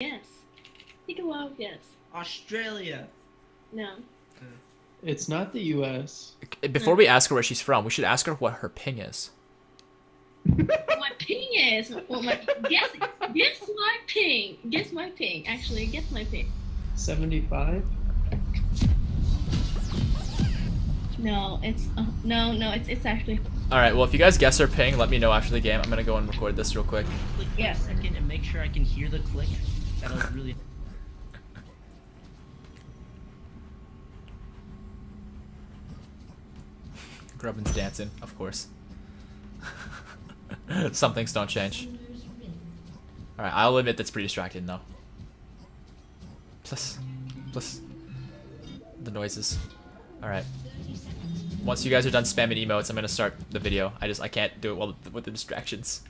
Yes. Take a wild guess. Australia. No. It's not the U.S. Before we ask her where she's from, we should ask her what her ping is. My ping is. Well, guess my ping. Guess my ping. Actually, guess my ping. 75. No, it's it's actually. All right. Well, if you guys guess her ping, let me know after the game. I'm gonna go and record this real quick. Click for a second and make sure I can hear the click. That'll really. Grubbin's dancing, of course. Some things don't change. All right. I'll admit that's pretty distracting though. Plus the noises. All right. Once you guys are done spamming emotes, I'm gonna start the video. I can't do it with the distractions.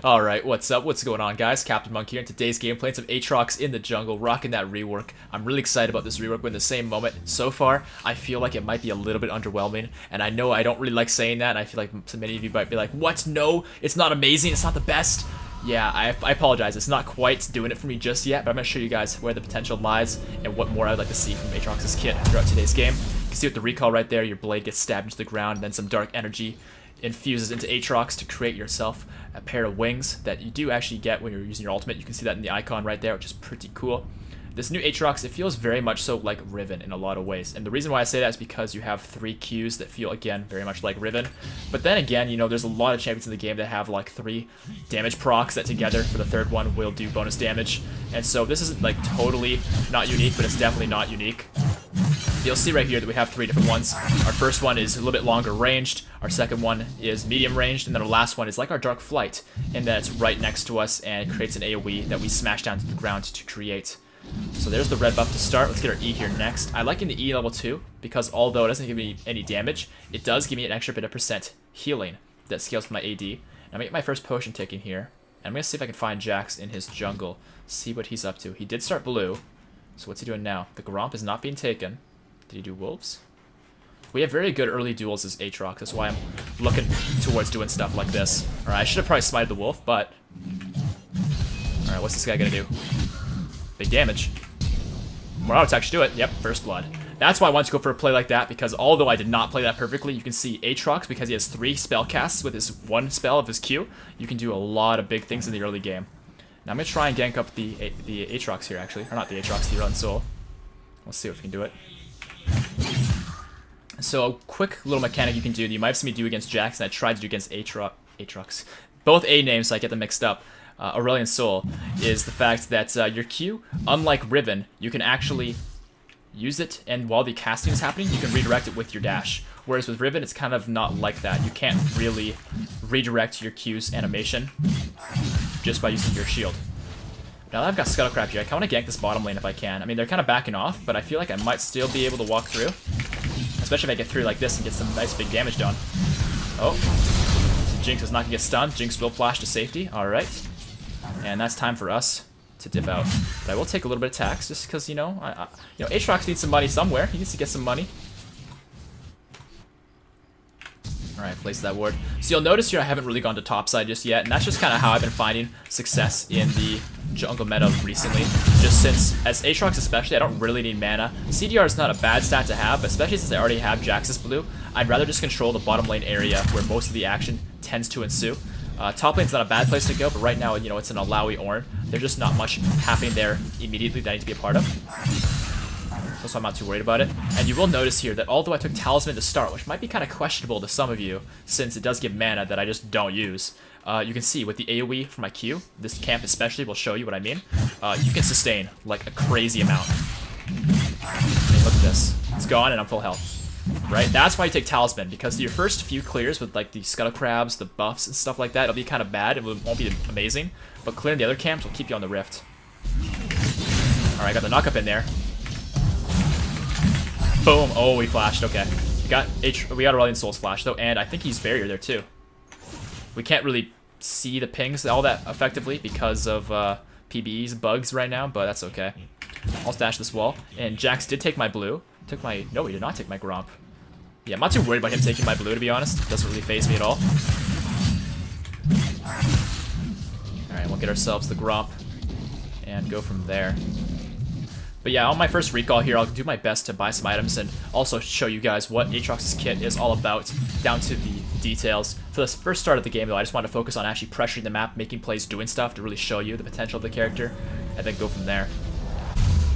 Alright, what's up? What's going on, guys? CaptainMonk here. In today's game, playing some AATROX in the jungle, rocking that rework. I'm really excited about this rework, but in the same moment, so far, I feel like it might be a little bit underwhelming, and I know I don't really like saying that, and I feel like so many of you might be like, what? No, it's not amazing, it's not the best. Yeah, I apologize. It's not quite doing it for me just yet, but I'm going to show you guys where the potential lies and what more I'd like to see from AATROX's kit throughout today's game. You can see with the recall right there, your blade gets stabbed into the ground, and then some dark energy infuses into AATROX to create yourself a pair of wings that you do actually get when you're using your ultimate. You can see that in the icon right there, which is pretty cool. This new AATROX, it feels very much so like Riven in a lot of ways. And the reason why I say that is because you have 3 Qs that feel, again, very much like Riven. But then again, you know, there's a lot of champions in the game that have like 3 damage procs that together for the 3rd one will do bonus damage. And so this isn't like totally not unique, but it's definitely not unique. You'll see right here that we have 3 different ones. Our first one is a little bit longer ranged, our second one is medium ranged, and then our last one is like our Dark Flight, in that it's right next to us and it creates an AoE that we smash down to the ground to create. So there's the red buff to start. Let's get our E here next. I like in the E level 2 because although it doesn't give me any damage, it does give me an extra bit of % healing that scales with my AD. And I'm going to get my first potion taken here. And I'm going to see if I can find JAX in his jungle, see what he's up to. He did start blue, so what's he doing now? The Gromp is not being taken. Did he do wolves? We have very good early duels as AATROX. That's why I'm looking towards doing stuff like this. Alright, I should have probably smited the wolf, but... Alright, what's this guy gonna do? Big damage. Wow, let's actually do it. Yep, first blood. That's why I wanted to go for a play like that, because although I did not play that perfectly, you can see AATROX, because he has 3 spell casts with his 1 spell of his Q, you can do a lot of big things in the early game. Now I'm going to try and gank up the AATROX here, actually. Or not the AATROX, the Run Soul. Let's see if we can do it. So a quick little mechanic you can do, you might have seen me do against JAX, and I tried to do against AATROX. Both A names, so I get them mixed up. Aurelian Soul is the fact that your Q, unlike Riven, you can actually use it, and while the casting is happening, you can redirect it with your dash. Whereas with Riven, it's kind of not like that. You can't really redirect your Q's animation just by using your shield. Now that I've got Scuttlecrab here, I kind of want to gank this bottom lane if I can. I mean, they're kind of backing off, but I feel like I might still be able to walk through. Especially if I get through like this and get some nice big damage done. Oh, Jinx is not going to get stunned. Jinx will flash to safety. Alright. And that's time for us to dip out. But I will take a little bit of tax just because, you know, AATROX needs some money somewhere. He needs to get some money. Alright, place that ward. So you'll notice here I haven't really gone to topside just yet, and that's just kind of how I've been finding success in the jungle meta recently. Just since, as AATROX especially, I don't really need mana. CDR is not a bad stat to have, especially since I already have JAX's blue. I'd rather just control the bottom lane area where most of the action tends to ensue. Top lane's not a bad place to go, but right now, you know, it's an Alawi Ornn. There's just not much happening there immediately that I need to be a part of. So I'm not too worried about it. And you will notice here that although I took Talisman to start, which might be kind of questionable to some of you, since it does give mana that I just don't use, you can see with the AoE for my Q, this camp especially will show you what I mean, you can sustain like a crazy amount. I mean, look at this. It's gone and I'm full health. Right? That's why you take Talisman, because your first few clears with like the Scuttlecrabs, the buffs and stuff like that, it'll be kind of bad, it won't be amazing, but clearing the other camps will keep you on the Rift. Alright, got the knock-up in there. Boom! Oh, we flashed. Okay, we got Aurelian Soul's flash though, and I think he's barrier there too. We can't really see the pings all that effectively because of PBE's bugs right now, but that's okay. I'll stash this wall. And JAX did take my blue. No, he did not take my Gromp. Yeah, I'm not too worried about him taking my blue, to be honest. It doesn't really faze me at all. Alright, we'll get ourselves the Gromp. and go from there. But yeah, on my first recall here, I'll do my best to buy some items and also show you guys what Aatrox's kit is all about, down to the details. For the first start of the game, though, I just want to focus on actually pressuring the map, making plays, doing stuff to really show you the potential of the character, and then go from there.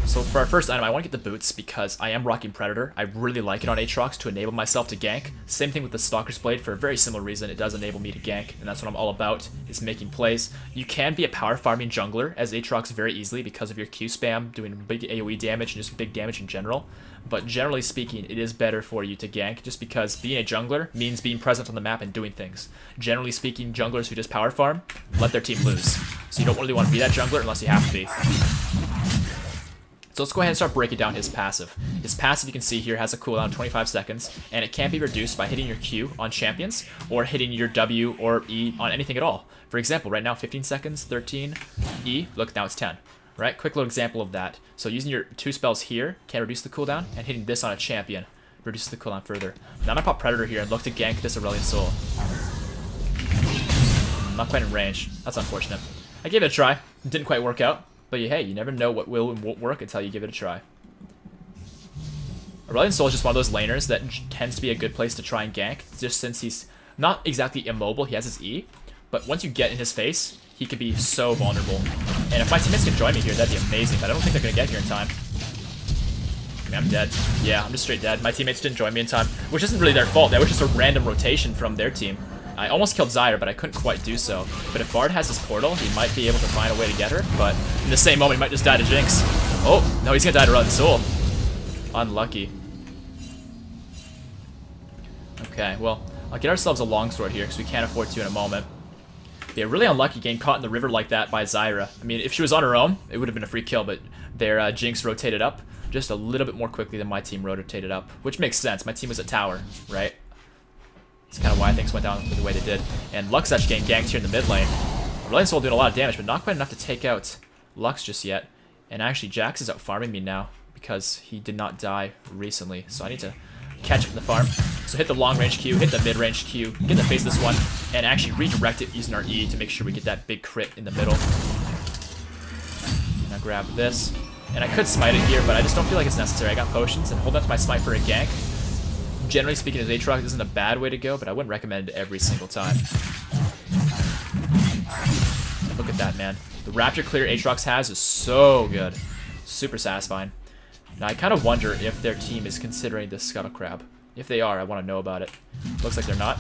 So for our first item, I want to get the boots because I am rocking Predator. I really like it on Aatrox to enable myself to gank. Same thing with the Stalker's Blade for a very similar reason. It does enable me to gank, and that's what I'm all about, is making plays. You can be a power farming jungler as Aatrox very easily because of your Q spam, doing big AoE damage and just big damage in general. But generally speaking, it is better for you to gank just because being a jungler means being present on the map and doing things. Generally speaking, junglers who just power farm let their team lose. So you don't really want to be that jungler unless you have to be. So let's go ahead and start breaking down his passive. His passive, you can see here, has a cooldown of 25 seconds, and it can't be reduced by hitting your Q on champions, or hitting your W or E on anything at all. For example, right now 15 seconds, 13, E, look, now it's 10. Right, quick little example of that. So using your 2 spells here can reduce the cooldown, and hitting this on a champion reduces the cooldown further. Now I'm gonna pop Predator here and look to gank this Aurelion Sol. Not quite in range, that's unfortunate. I gave it a try, it didn't quite work out. But hey, you never know what will and won't work until you give it a try. Aurelion Sol is just one of those laners that tends to be a good place to try and gank, just since he's not exactly immobile, he has his E, but once you get in his face, he can be so vulnerable. And if my teammates can join me here, that'd be amazing, but I don't think they're going to get here in time. I mean, I'm dead. Yeah, I'm just straight dead. My teammates didn't join me in time, which isn't really their fault. That was just a random rotation from their team. I almost killed Zyra, but I couldn't quite do so. But if Bard has his portal, he might be able to find a way to get her. But in the same moment, he might just die to Jinx. Oh, no, he's going to die to Aurelion Sol. Unlucky. Okay, well, I'll get ourselves a longsword here, because we can't afford to in a moment. But yeah, really unlucky getting caught in the river like that by Zyra. I mean, if she was on her own, it would have been a free kill, but their Jinx rotated up just a little bit more quickly than my team rotated up. Which makes sense. My team was at tower, right? That's kind of why things went down the way they did. And Lux actually getting ganked here in the mid lane. Aurelion Sol doing a lot of damage, but not quite enough to take out Lux just yet. And actually, Jax is out farming me now because he did not die recently. So I need to catch up in the farm. So hit the long range Q, hit the mid range Q, get in the face of this one, and actually redirect it using our E to make sure we get that big crit in the middle. Now grab this. And I could smite it here, but I just don't feel like it's necessary. I got potions, and hold on to my smite for a gank. Generally speaking, as Aatrox isn't a bad way to go, but I wouldn't recommend it every single time. Look at that, man. The Raptor clear Aatrox has is so good. Super satisfying. Now, I kind of wonder if their team is considering this Scuttle Crab. If they are, I want to know about it. Looks like they're not.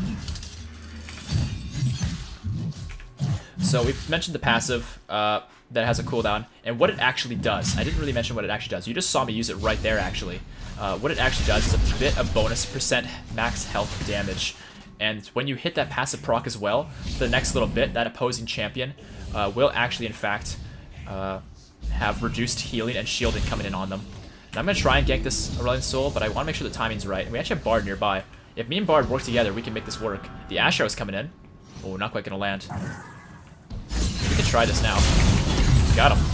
So, we've mentioned the passive that has a cooldown, and what it actually does. I didn't really mention what it actually does. You just saw me use it right there, actually. What it actually does is a bit of bonus % max health damage. And when you hit that passive proc as well, for the next little bit, that opposing champion will actually, in fact, have reduced healing and shielding coming in on them. And I'm going to try and gank this Aurelion Sol, but I want to make sure the timing's right. And we actually have Bard nearby. If me and Bard work together, we can make this work. The Ashe Arrow's coming in. Oh, not quite going to land. We can try this now. Got him.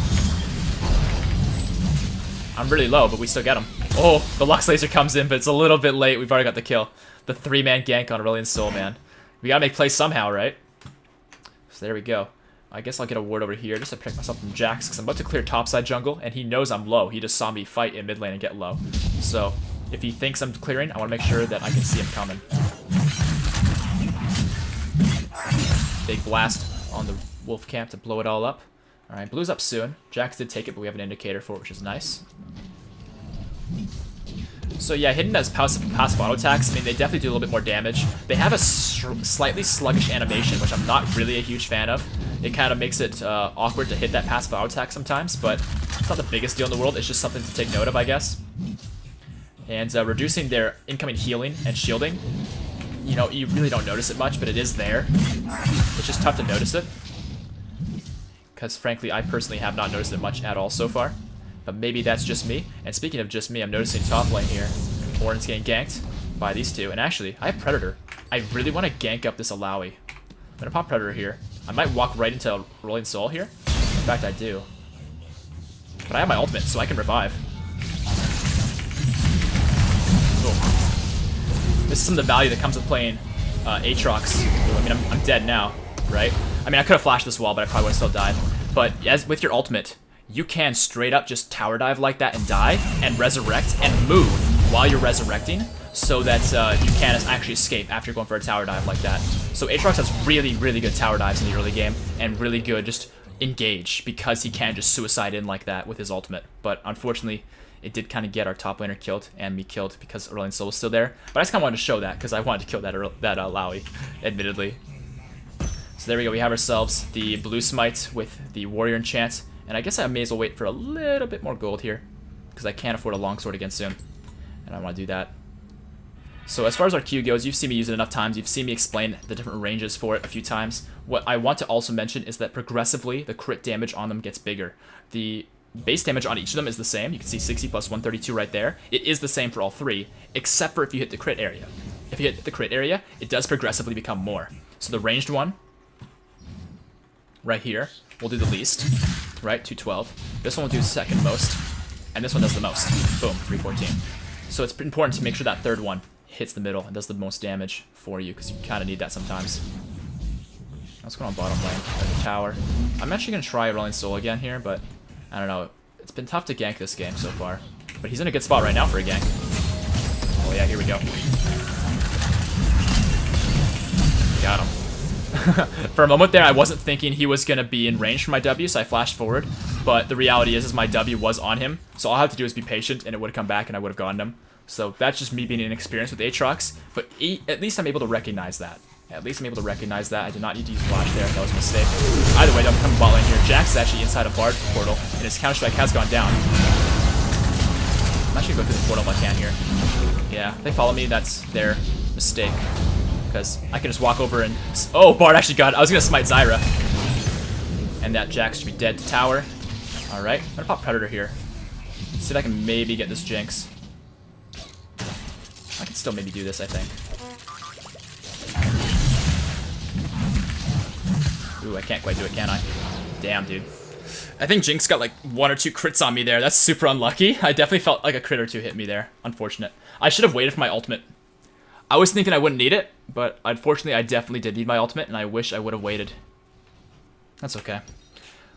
I'm really low, but we still get him. Oh, the Lux Laser comes in, but it's a little bit late. We've already got the kill. The 3-man gank on Aurelion Sol, man. We gotta make plays somehow, right? So there we go. I guess I'll get a ward over here just to protect myself from JAX, because I'm about to clear topside jungle, and he knows I'm low. He just saw me fight in mid lane and get low. So, if he thinks I'm clearing, I want to make sure that I can see him coming. Big blast on the wolf camp to blow it all up. Alright, blue's up soon. JAX did take it, but we have an indicator for it, which is nice. So yeah, hidden as passive auto attacks, I mean, they definitely do a little bit more damage. They have a slightly sluggish animation, which I'm not really a huge fan of. It kind of makes it awkward to hit that passive auto attack sometimes, but it's not the biggest deal in the world. It's just something to take note of, I guess. And reducing their incoming healing and shielding, you know, you really don't notice it much, but it is there. It's just tough to notice it. Because frankly, I personally have not noticed it much at all so far. But maybe that's just me. And speaking of just me, I'm noticing top lane here. Orin's getting ganked by these two. And actually, I have Predator. I really want to gank up this Alawi. I'm going to pop Predator here. I might walk right into Rolling Soul here. In fact, I do. But I have my ultimate, so I can revive. Cool. This is some of the value that comes with playing Aatrox. I mean, I'm dead now, right? I mean, I could have flashed this wall, but I probably would have still died. But as with your ultimate, you can straight up just tower dive like that and die, and resurrect, and move while you're resurrecting, so that you can actually escape after going for a tower dive like that. So AATROX has really, really good tower dives in the early game, and really good just engage, because he can just suicide in like that with his ultimate. But unfortunately, it did kind of get our top laner killed, and me killed, because Aurelion Sol was still there. But I just kind of wanted to show that, because I wanted to kill that Lowy, admittedly. So there we go, we have ourselves the blue smite with the warrior enchant, and I guess I may as well wait for a little bit more gold here, because I can't afford a longsword against him, and I want to do that. So as far as our Q goes, you've seen me use it enough times, you've seen me explain the different ranges for it a few times. What I want to also mention is that progressively, the crit damage on them gets bigger. The base damage on each of them is the same, you can see 60 plus 132 right there. It is the same for all three, except for if you hit the crit area. If you hit the crit area, it does progressively become more. So the ranged one, right here, will do the least, right, 212. This one will do second most, and this one does the most. Boom, 314. So it's important to make sure that third one hits the middle and does the most damage for you, because you kind of need that sometimes. Let's go on bottom lane at the tower. I'm actually going to try Aurelion Sol again here, but I don't know. It's been tough to gank this game so far. But he's in a good spot right now for a gank. Oh yeah, here we go. Got him. For a moment there, I wasn't thinking he was going to be in range for my W, so I flashed forward. But the reality is my W was on him, so all I have to do is be patient, and it would have come back, and I would have gotten him. So that's just me being inexperienced with AATROX, but at least I'm able to recognize that. At least I'm able to recognize that. I did not need to use flash there. That was a mistake. Either way, don't come bot lane here. JAX is actually inside a Bard portal, and his counter strike has gone down. I'm actually going to go through the portal if I can here. Yeah, if they follow me, that's their mistake. Because I can just walk over and... Oh, Bard actually got it. I was going to smite Zyra. And that JAX should be dead to tower. Alright, I'm going to pop Predator here. See if I can maybe get this Jinx. I can still maybe do this, I think. Ooh, I can't quite do it, can I? Damn, dude. I think Jinx got like 1 or 2 crits on me there. That's super unlucky. I definitely felt like a crit or 2 hit me there. Unfortunate. I should have waited for my ultimate. I was thinking I wouldn't need it, but unfortunately I definitely did need my ultimate, and I wish I would have waited. That's okay.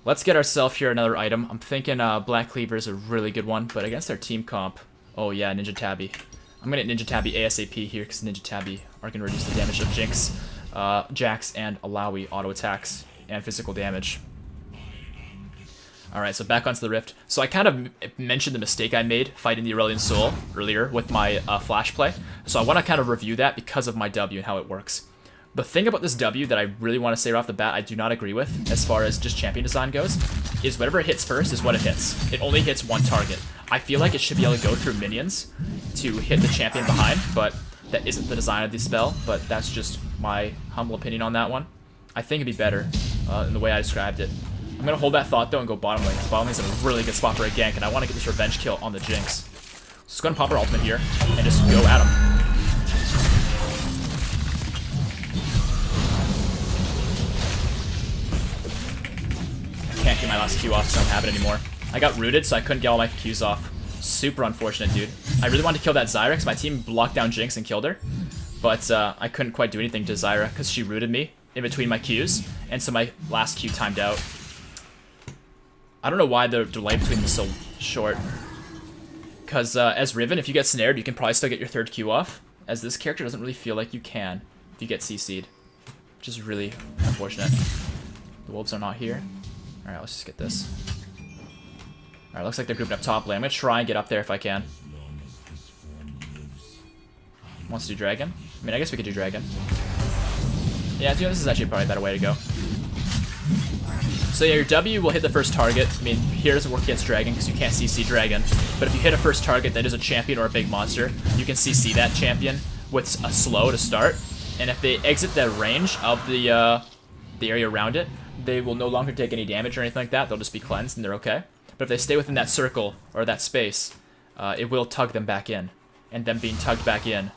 Let's get ourselves here another item. I'm thinking Black Cleaver is a really good one, but against their team comp... Oh yeah, Ninja Tabby. I'm gonna Ninja Tabby ASAP here, because Ninja Tabby are gonna reduce the damage of Jinx, JAX, and Alawi auto attacks and physical damage. Alright, so back onto the Rift. So I kind of mentioned the mistake I made fighting the Aurelion Sol earlier with my flash play. So I want to kind of review that because of my W and how it works. The thing about this W that I really want to say right off the bat I do not agree with, as far as just champion design goes, is whatever it hits first is what it hits. It only hits one target. I feel like it should be able to go through minions to hit the champion behind, but that isn't the design of the spell, but that's just my humble opinion on that one. I think it'd be better in the way I described it. I'm going to hold that thought though and go bottom lane, because bottom lane's in a really good spot for a gank, and I want to get this revenge kill on the Jinx. So let's go and pop our ultimate here, and just go at him. Can't get my last Q off, so I don't have it anymore. I got rooted, so I couldn't get all my Qs off. Super unfortunate, dude. I really wanted to kill that Zyra, because my team blocked down Jinx and killed her. But I couldn't quite do anything to Zyra, because she rooted me in between my Qs, and so my last Q timed out. I don't know why the delay between them is so short. Because as Riven, if you get snared, you can probably still get your third Q off. As this character doesn't really feel like you can if you get CC'd. Which is really unfortunate. The wolves are not here. Alright, let's just get this. Alright, looks like they're grouping up top lane. I'm going to try and get up there if I can. Wants to do dragon? I mean, I guess we could do dragon. Yeah, this is actually probably a better way to go. So yeah, your W will hit the first target. I mean, here doesn't work against dragon because you can't CC dragon. But if you hit a first target that is a champion or a big monster, you can CC that champion with a slow to start. And if they exit the range of the area around it, they will no longer take any damage or anything like that. They'll just be cleansed and they're okay. But if they stay within that circle or that space, it will tug them back in. And them being tugged back in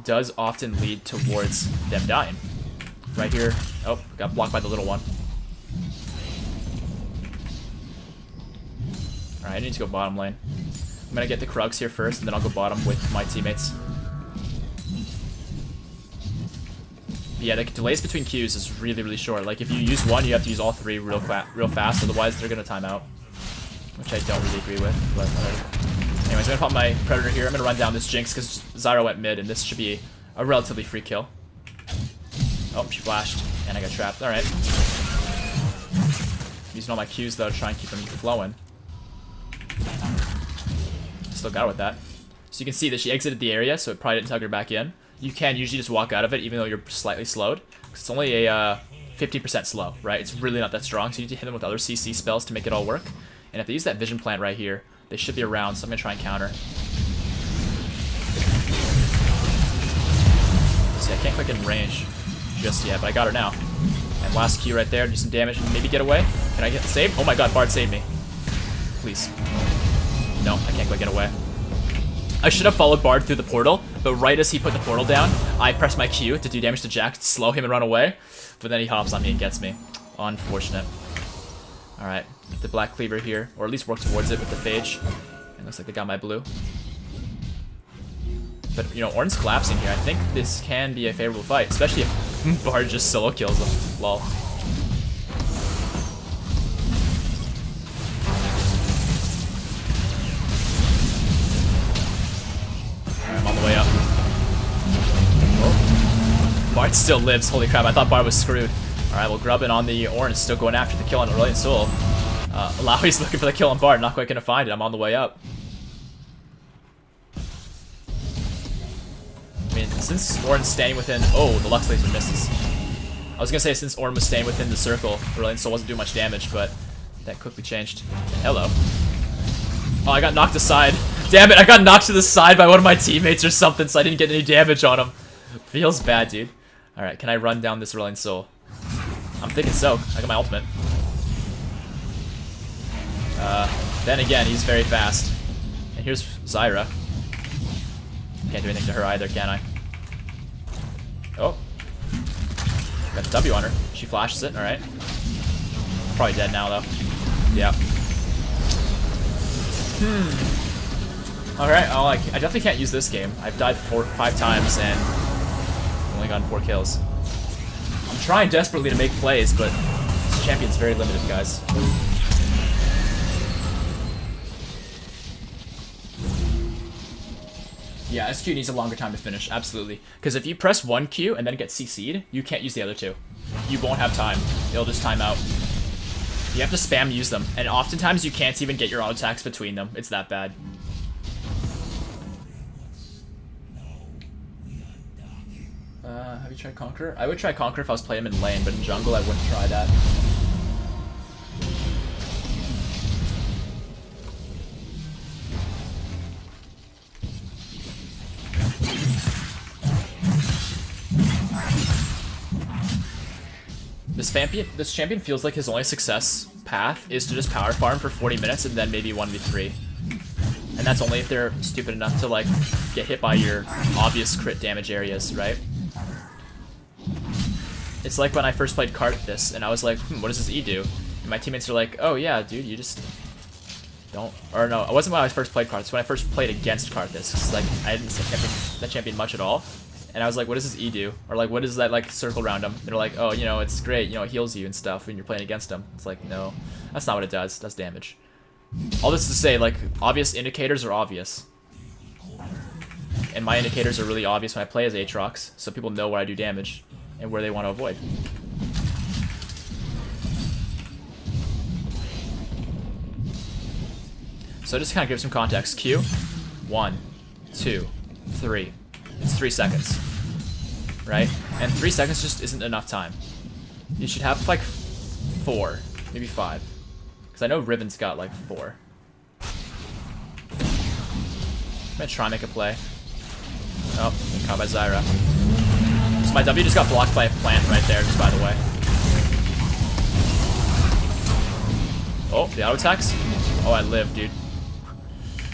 does often lead towards them dying. Right here. Oh, got blocked by the little one. Alright, I need to go bottom lane. I'm gonna get the Krugs here first, and then I'll go bottom with my teammates. But yeah, the delays between Qs is really, really short. Like, if you use one, you have to use all three real fast, otherwise they're gonna time out. which I don't really agree with, but whatever. Anyways, I'm gonna pop my Predator here. I'm gonna run down this Jinx because Zyra went mid, and this should be a relatively free kill. Oh, she flashed, and I got trapped. Alright. Using all my Qs though to try and keep them flowing. Still got her with that. So you can see that she exited the area, so it probably didn't tug her back in. You can usually just walk out of it even though you're slightly slowed. It's only a 50% slow, right? It's really not that strong, so you need to hit them with other CC spells to make it all work. And if they use that vision plant right here, they should be around, so I'm gonna try and counter. See, I can't click in range just yet, but I got her now. And last Q right there, do some damage and maybe get away. Can I get saved? Oh my god, Bard saved me. Please. No, I can't quite get away. I should have followed Bard through the portal, but right as he put the portal down, I pressed my Q to do damage to JAX to slow him and run away. But then he hops on me and gets me. Unfortunate. Alright, the Black Cleaver here, or at least work towards it with the Phage. It looks like they got my blue. But, you know, Ornn's collapsing here. I think this can be a favorable fight, especially if Bard just solo kills him. Lol. I'm on the way up. Oh. Bard still lives. Holy crap, I thought Bard was screwed. Alright, well, Grubbin on the Ornn is still going after the kill on Aurelion Sol. Lowry's looking for the kill on Bard, not quite gonna find it. I'm on the way up. I mean, since Ornn's staying within... Oh, the Lux Laser misses. I was gonna say since Ornn was staying within the circle, Aurelion Sol wasn't doing much damage, but that quickly changed. Hello. Oh, I got knocked aside. Damn it, I got knocked to the side by one of my teammates or something, so I didn't get any damage on him. Feels bad, dude. Alright, can I run down this Aurelion Sol? I'm thinking so. I got my ultimate. Then again, he's very fast. And here's Zyra. Can't do anything to her either, can I? Oh. Got the W on her. She flashes it, alright. Probably dead now, though. Yeah. Alright, I definitely can't use this game. I've died 5 times and only gotten 4 kills. I'm trying desperately to make plays, but this champion's very limited, guys. Yeah, SQ needs a longer time to finish, absolutely. Because if you press 1 Q and then get CC'd, you can't use the other 2. You won't have time. It'll just time out. You have to spam use them, and oftentimes you can't even get your auto attacks between them. It's that bad. Have you tried Conqueror? I would try Conqueror if I was playing him in lane, but in jungle I wouldn't try that. This champion feels like his only success path is to just power farm for 40 minutes and then maybe 1v3. And that's only if they're stupid enough to like get hit by your obvious crit damage areas, right? It's like when I first played Karthus and I was like, what does this E do? And my teammates are like, oh yeah, dude, you just don't... Or no, it wasn't when I first played Karthus, when I first played against Karthus. Cause like, I didn't see that champion much at all. And I was like, what does this E do? Or like, what is that like circle around him? They're like, oh, you know, it's great, you know, it heals you and stuff when you're playing against him. It's like, no, that's not what it does. It does damage. All this to say, like, obvious indicators are obvious. And my indicators are really obvious when I play as AATROX, so people know where I do damage and where they want to avoid. So just kind of give some context. Q, 1, 2, 3. It's 3 seconds, right? And 3 seconds just isn't enough time. You should have like 4, maybe 5. Because I know Riven's got like 4. I'm gonna try and make a play. Oh, caught by Zyra. So my W just got blocked by a plant right there, just by the way. Oh, the auto attacks? Oh, I live, dude.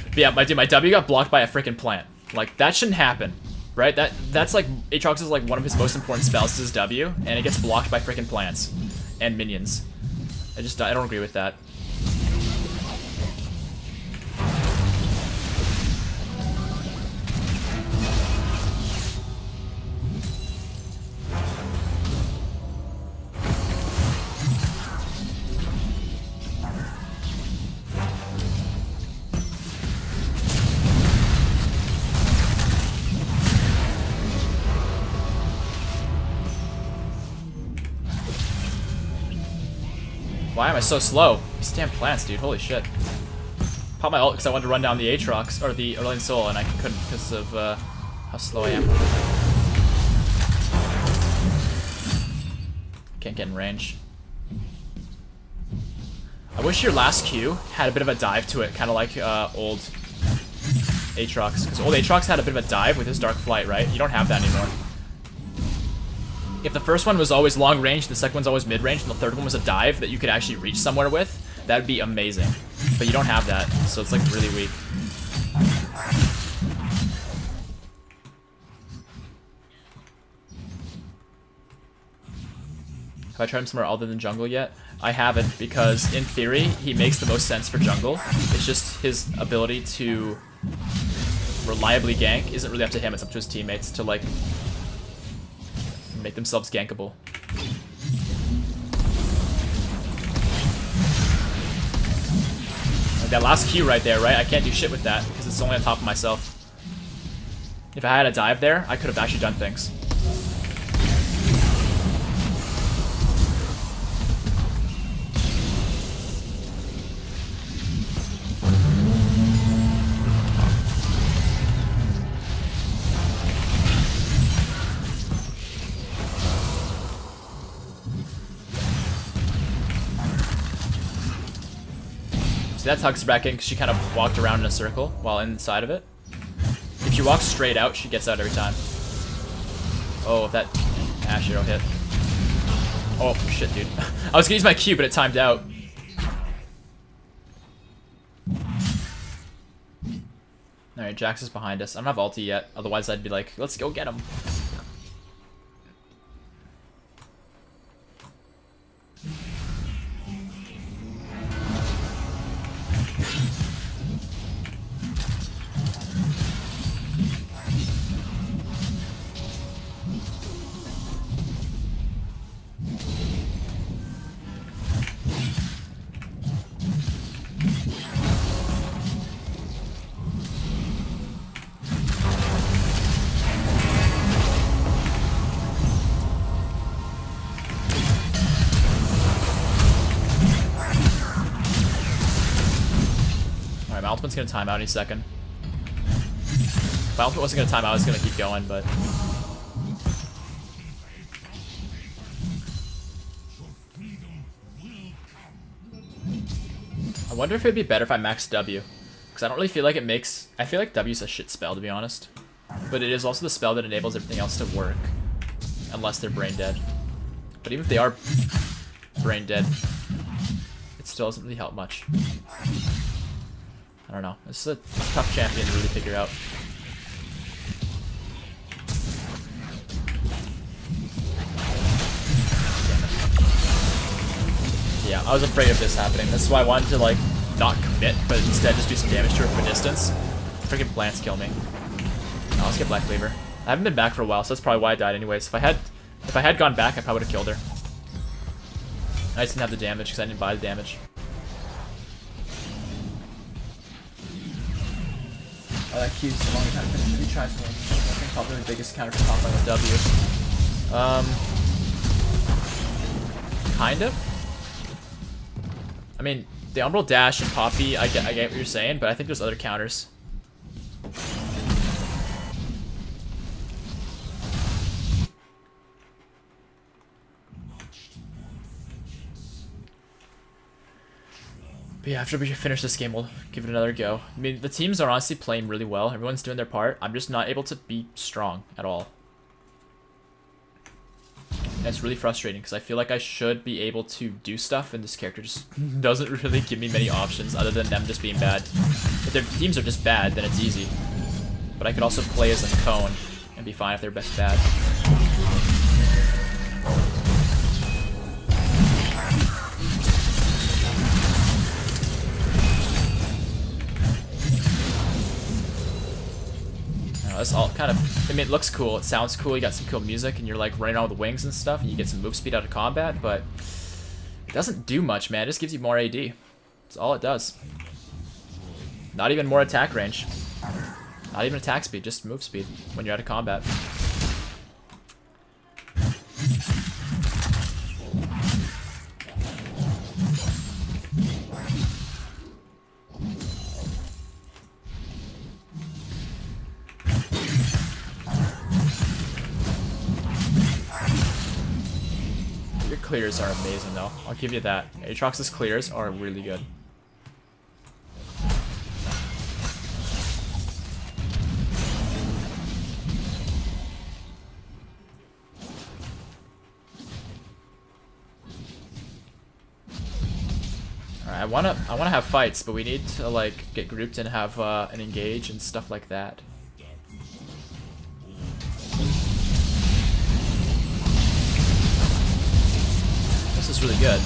But yeah, my W got blocked by a freaking plant. Like, that shouldn't happen. Right? That's like AATROX is like one of his most important spells is his W, and it gets blocked by freaking plants and minions. I don't agree with that. Why am I so slow? These damn plants, dude. Holy shit. Pop my ult because I wanted to run down the Aatrox, or the Orlean Soul, and I couldn't because of how slow I am. Can't get in range. I wish your last Q had a bit of a dive to it, kind of like old Aatrox. Because old Aatrox had a bit of a dive with his Dark Flight, right? You don't have that anymore. If the first one was always long range, the second one's always mid range, and the third one was a dive that you could actually reach somewhere with, that would be amazing. But you don't have that, so it's like really weak. Have I tried him somewhere other than jungle yet? I haven't, because in theory, he makes the most sense for jungle. It's just his ability to reliably gank isn't really up to him, it's up to his teammates to like make themselves gankable. Like that last Q right there, right? I can't do shit with that because it's only on top of myself. If I had a dive there, I could have actually done things. That's Hugs back in because she kind of walked around in a circle while inside of it. If she walks straight out, she gets out every time. Oh, if that Ash arrow hit. Oh, shit, dude. I was gonna use my Q, but it timed out. Alright, JAX is behind us. I don't have ulti yet, otherwise I'd be like, let's go get him. My ultimate's gonna time out any second. If my ultimate wasn't gonna time out, I was gonna keep going, but... I wonder if it'd be better if I max W. Because I don't really feel like it makes... I feel like W's a shit spell, to be honest. But it is also the spell that enables everything else to work. Unless they're brain dead. But even if they are brain dead, it still doesn't really help much. I don't know. This is a tough champion to really figure out. Yeah, I was afraid of this happening. This is why I wanted to, like, not commit, but instead just do some damage to her from a distance. Freaking plants kill me. No, let's get Black Cleaver. I haven't been back for a while, so that's probably why I died anyways. If I had gone back, I probably would have killed her. I just didn't have the damage because I didn't buy the damage. Oh, that Q's a long time to finish. Let me try something. I think probably the biggest counter for top line with W. Kind of. I mean, the Umbral Dash and Poppy, I get what you're saying, but I think there's other counters. But yeah, after we finish this game, we'll give it another go. I mean, the teams are honestly playing really well. Everyone's doing their part. I'm just not able to be strong at all. And it's really frustrating because I feel like I should be able to do stuff, and this character just doesn't really give me many options other than them just being bad. If their teams are just bad, then it's easy. But I could also play as a cone and be fine if they're best bad. This all kind of, I mean, it looks cool, it sounds cool, you got some cool music, and you're like running around with wings and stuff, and you get some move speed out of combat, but it doesn't do much, man. It just gives you more AD. That's all it does. Not even more attack range. Not even attack speed, just move speed when you're out of combat. clears are amazing though. I'll give you that. Aatrox's clears are really good. Alright, I wanna have fights, but we need to like get grouped and have an engage and stuff like that. This is really good.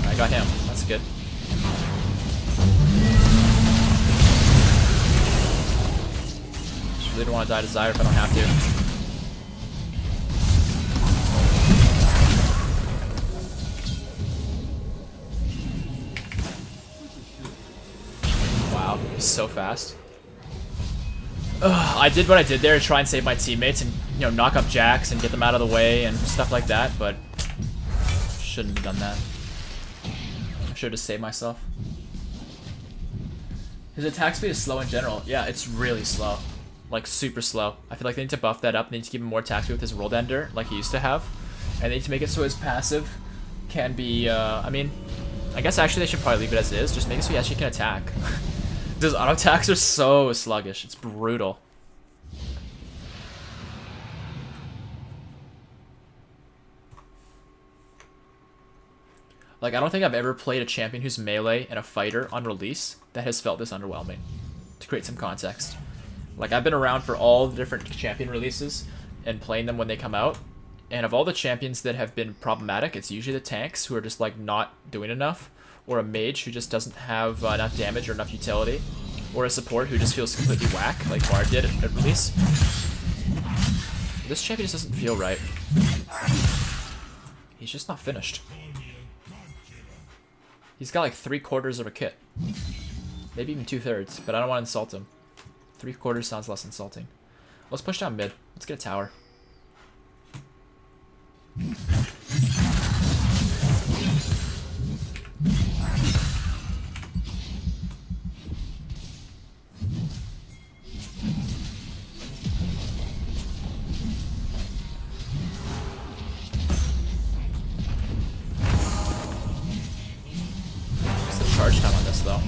I got him. That's good. Just really don't want to die to Zyre if I don't have to. Wow, he's so fast. I did what I did there to try and save my teammates and, you know, knock up JAX and get them out of the way and stuff like that, but shouldn't have done that. I should have saved myself. His attack speed is slow in general. Yeah, it's really slow. Like, super slow. I feel like they need to buff that up. They need to give him more attack speed with his world ender, like he used to have. And they need to make it so his passive can be, I mean, I guess actually they should probably leave it as it is. Just make it so he actually can attack. Those auto attacks are so sluggish. It's brutal. Like, I don't think I've ever played a champion who's melee and a fighter on release that has felt this underwhelming. To create some context. Like, I've been around for all the different champion releases and playing them when they come out. And of all the champions that have been problematic, it's usually the tanks who are just, like, not doing enough. Or a mage who just doesn't have enough damage or enough utility. Or a support who just feels completely whack, like Bard did at release. This champion just doesn't feel right. He's just not finished. He's got like 3/4 of a kit. Maybe even 2/3, but I don't want to insult him. 3/4 sounds less insulting. Let's push down mid. Let's get a tower. Charge time on this though.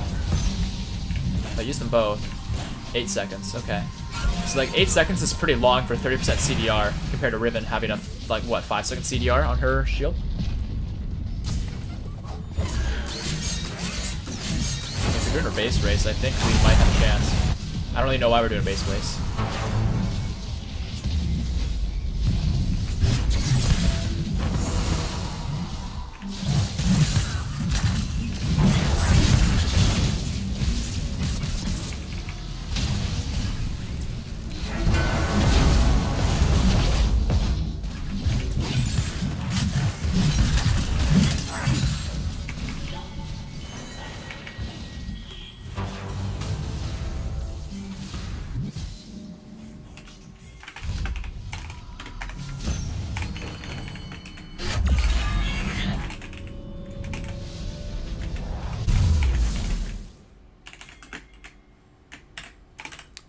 I used them both. 8 seconds, okay. So like 8 seconds is pretty long for 30% CDR compared to Riven having a like what 5-second CDR on her shield. If we're doing a base race, I think we might have a chance. I don't really know why we're doing a base race.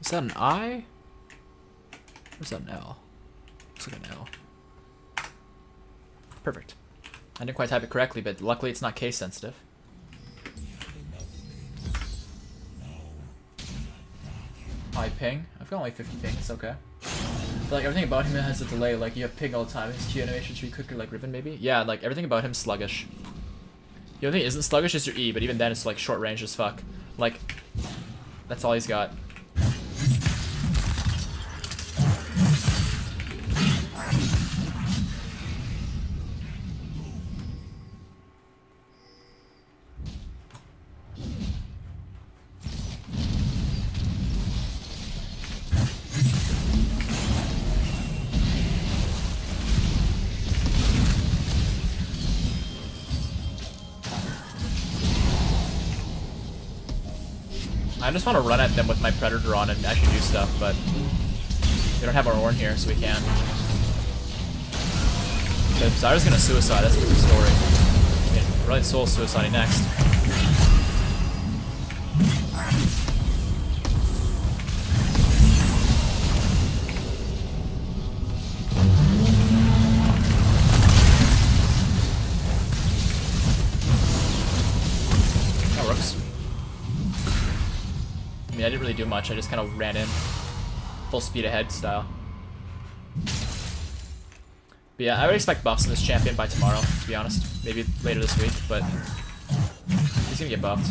Is that an I? Or is that an L? Looks like an L. Perfect. I didn't quite type it correctly, but luckily it's not case sensitive. High ping. I've got only 50 ping, it's okay. But like everything about him has a delay, like you have ping all the time. His Q animation should be quicker like Riven maybe? Yeah, like everything about him's sluggish. The only thing that isn't sluggish is your E, but even then it's like short range as fuck. Like, that's all he's got. I just want to run at them with my Predator on and actually do stuff, but we don't have our Ornn here, so we can't. Okay, Zyra's gonna suicide, that's a good story. I mean, Brilliant Soul's suiciding next. mean, I didn't really do much. I just kind of ran in. Full speed ahead style. But yeah, I would expect buffs in this champion by tomorrow, to be honest. Maybe later this week, but he's gonna get buffed.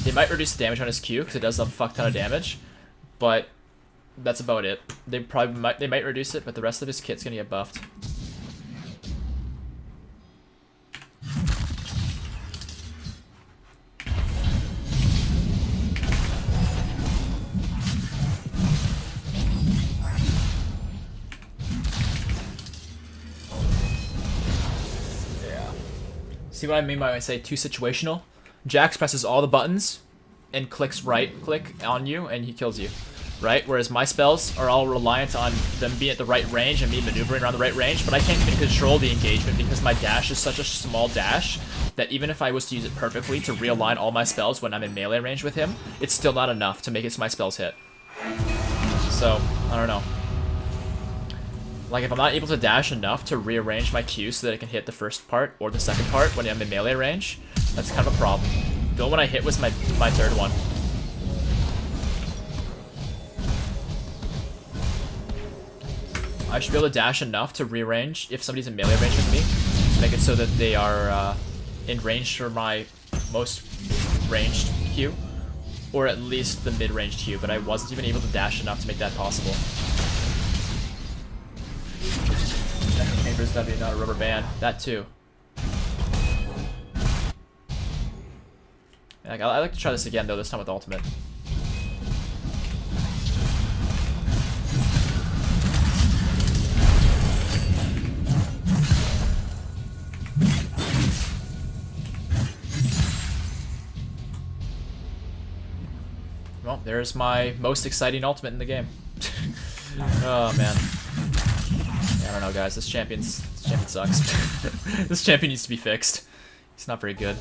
They might reduce the damage on his Q, because it does a fuck ton of damage, but that's about it. They might reduce it, but the rest of his kit's gonna get buffed. See what I mean by when I say too situational? JAX presses all the buttons and clicks right click on you and he kills you, right? Whereas my spells are all reliant on them being at the right range and me maneuvering around the right range, but I can't even control the engagement because my dash is such a small dash that even if I was to use it perfectly to realign all my spells when I'm in melee range with him, it's still not enough to make it so my spells hit. So, I don't know. Like, if I'm not able to dash enough to rearrange my Q so that I can hit the first part or the second part when I'm in melee range, that's kind of a problem. The one I hit was my third one. I should be able to dash enough to rearrange if somebody's in melee range with me to make it so that they are in range for my most ranged Q, or at least the mid-ranged Q, but I wasn't even able to dash enough to make that possible. Chambers W, not a rubber band. That too. Like, I like to try this again though, this time with ultimate. Well, there's my most exciting ultimate in the game. Oh man. I don't know, guys. This champion sucks. This champion needs to be fixed. He's not very good.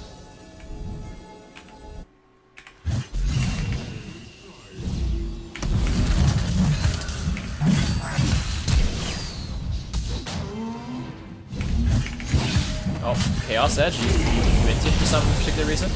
Oh, Chaos Edge. Minted for some particular reason.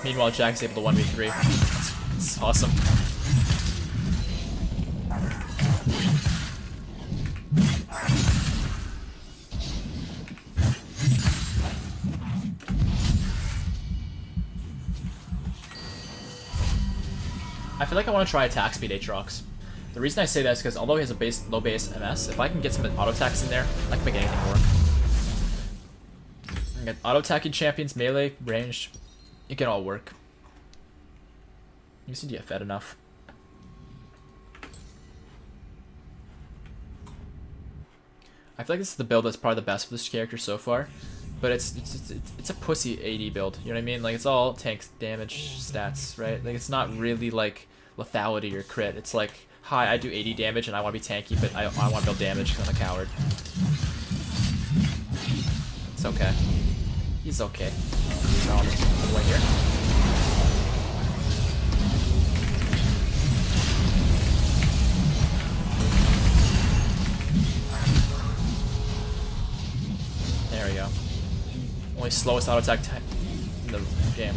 Meanwhile, JAX able to 1v3. It's awesome. I feel like I want to try attack speed AATROX. The reason I say that is because although he has a low base MS, if I can get some auto attacks in there, I can make anything work. I get auto attacking champions, melee, ranged. It can all work. You just need to get fed enough. I feel like this is the build that's probably the best for this character so far, but it's a pussy AD build. You know what I mean? Like, it's all tank damage stats, right? Like, it's not really like lethality or crit. It's like, hi, I do 80 damage and I want to be tanky, but I want to build damage because I'm a coward. It's okay. He's okay. Way here. There we go. Only slowest auto attack time in the game.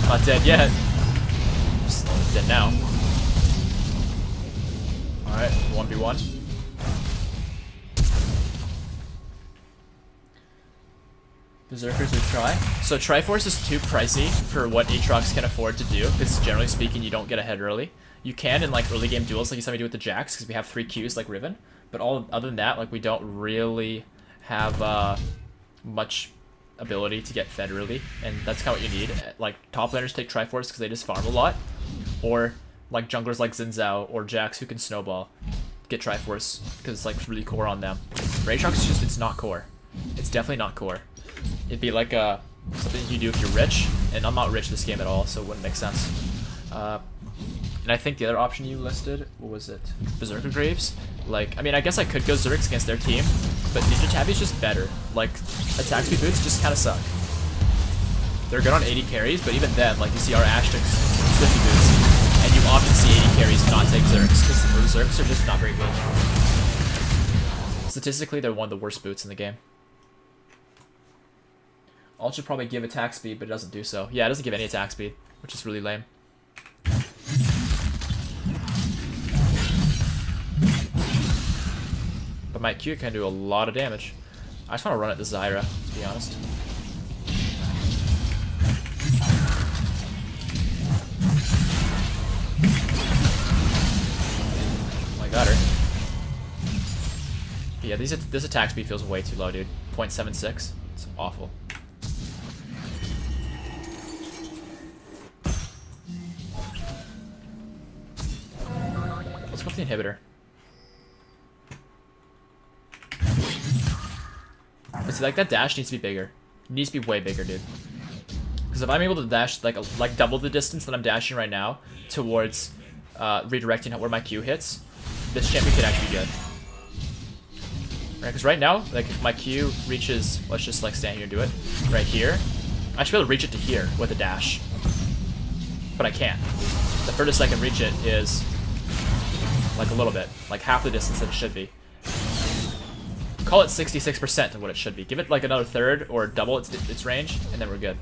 Not dead yet. Just dead now. Alright, 1v1. Berserkers would try. So Triforce is too pricey for what AATROX can afford to do, because generally speaking you don't get ahead early. You can in like early game duels like you saw me do with the JAX, because we have 3 Qs like Riven, but other than that, like, we don't really have much ability to get fed early, and that's kind of what you need. Like, top laners take Triforce because they just farm a lot, or like junglers like Xin Zhao or JAX who can snowball get Triforce because it's like really core on them. For AATROX, it's not core. It's definitely not core. It'd be like something you do if you're rich, and I'm not rich this game at all, so it wouldn't make sense. And I think the other option you listed, what was it? Berserker Graves? Like, I mean, I guess I could go Zerix against their team, but Ninja Tabby's just better. Like, attack speed boots just kind of suck. They're good on 80 carries, but even then, like, you see our Ashtics Swifty boots, and you often see 80 carries not take Zerix, because the Zerix are just not very good. Statistically, they're one of the worst boots in the game. Alt should probably give attack speed, but it doesn't do so. Yeah, it doesn't give any attack speed, which is really lame. But my Q can do a lot of damage. I just want to run at the Zyra, to be honest. Oh, I got her. But yeah, this attack speed feels way too low, dude. 0.76. It's awful. Let's go with the inhibitor. But see, like, that dash needs to be bigger. It needs to be way bigger, dude. Because if I'm able to dash like double the distance that I'm dashing right now towards redirecting where my Q hits, this champion could actually be good. Right? Because right now, like, if my Q reaches, let's just like stand here and do it right here, I should be able to reach it to here with a dash, but I can't. The furthest I can reach it is like a little bit, like half the distance that it should be. Call it 66% of what it should be. Give it like another third or double its range, and then we're good.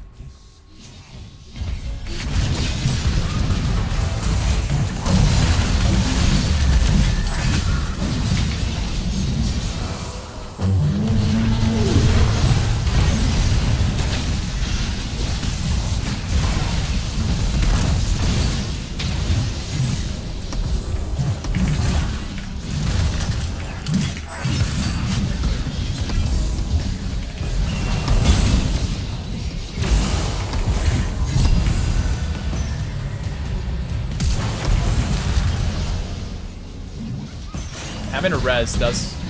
Having a res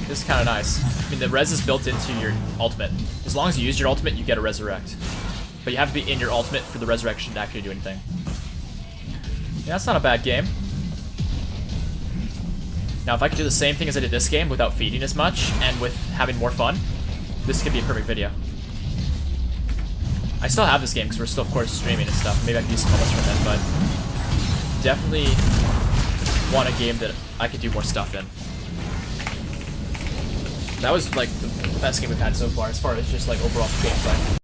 is kind of nice. I mean, the res is built into your ultimate. As long as you use your ultimate, you get a resurrect. But you have to be in your ultimate for the resurrection to actually do anything. Yeah, that's not a bad game. Now, if I could do the same thing as I did this game without feeding as much and with having more fun, this could be a perfect video. I still have this game because we're still, of course, streaming and stuff. Maybe I could do some comments from it, but definitely want a game that I could do more stuff in. That was like the best game we've had so far as just like overall gameplay.